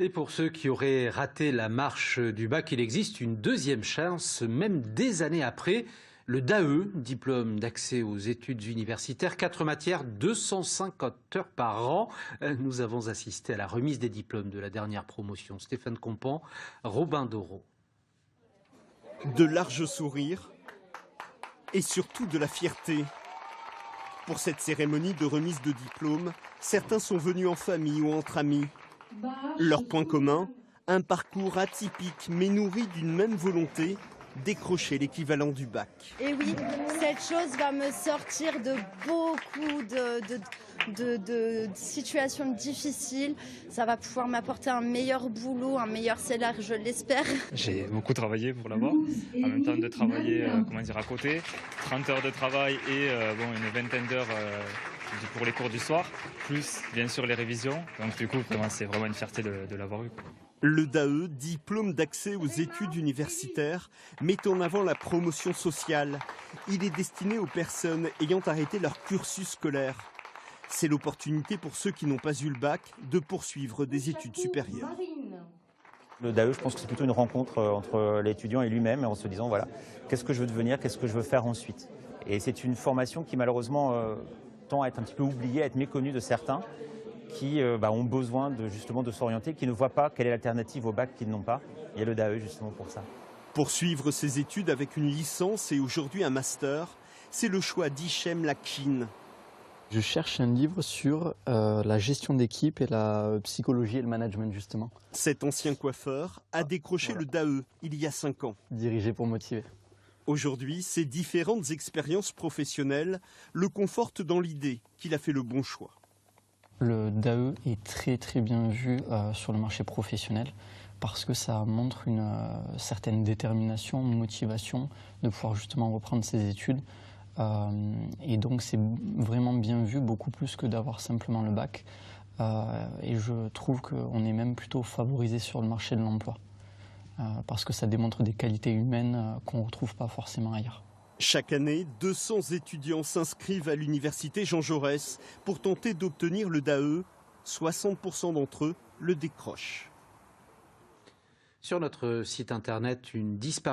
Et pour ceux qui auraient raté la marche du bac, il existe une deuxième chance, même des années après. Le DAE, diplôme d'accès aux études universitaires, 4 matières, 250 heures par an. Nous avons assisté à la remise des diplômes de la dernière promotion. Stéphane Compan, Robin Doro. De larges sourires et surtout de la fierté. Pour cette cérémonie de remise de diplôme, certains sont venus en famille ou entre amis. Leur point commun, un parcours atypique mais nourri d'une même volonté, décrocher l'équivalent du bac. Et oui, cette chose va me sortir de beaucoup de situations difficiles. Ça va pouvoir m'apporter un meilleur boulot, un meilleur salaire, je l'espère. J'ai beaucoup travaillé pour l'avoir, en même temps de travailler à côté, 30 heures de travail et une vingtaine d'heures pour les cours du soir, plus bien sûr les révisions. Donc du coup, c'est vraiment une fierté de l'avoir eu. Le DAE, diplôme d'accès aux études universitaires, met en avant la promotion sociale. Il est destiné aux personnes ayant arrêté leur cursus scolaire. C'est l'opportunité pour ceux qui n'ont pas eu le bac de poursuivre des études supérieures. Le DAE, je pense que c'est plutôt une rencontre entre l'étudiant et lui-même, en se disant voilà, qu'est-ce que je veux devenir, qu'est-ce que je veux faire ensuite. Et c'est une formation qui malheureusement tend à être un petit peu oubliée, à être méconnue de certains, qui ont besoin justement de s'orienter, qui ne voient pas quelle est l'alternative au bac qu'ils n'ont pas. Il y a le DAE justement pour ça. Poursuivre ses études avec une licence et aujourd'hui un master, c'est le choix d'Hichem Lakin. Je cherche un livre sur la gestion d'équipe et la psychologie et le management justement. Cet ancien coiffeur a décroché le DAE il y a 5 ans. Diriger pour motiver. Aujourd'hui, ces différentes expériences professionnelles le confortent dans l'idée qu'il a fait le bon choix. Le DAE est très bien vu sur le marché professionnel parce que ça montre une certaine détermination, motivation de pouvoir justement reprendre ses études. Et donc c'est vraiment bien vu, beaucoup plus que d'avoir simplement le bac. Et je trouve qu'on est même plutôt favorisé sur le marché de l'emploi parce que ça démontre des qualités humaines qu'on ne retrouve pas forcément ailleurs. Chaque année, 200 étudiants s'inscrivent à l'université Jean Jaurès pour tenter d'obtenir le DAE. 60% d'entre eux le décrochent. Sur notre site internet, une disparition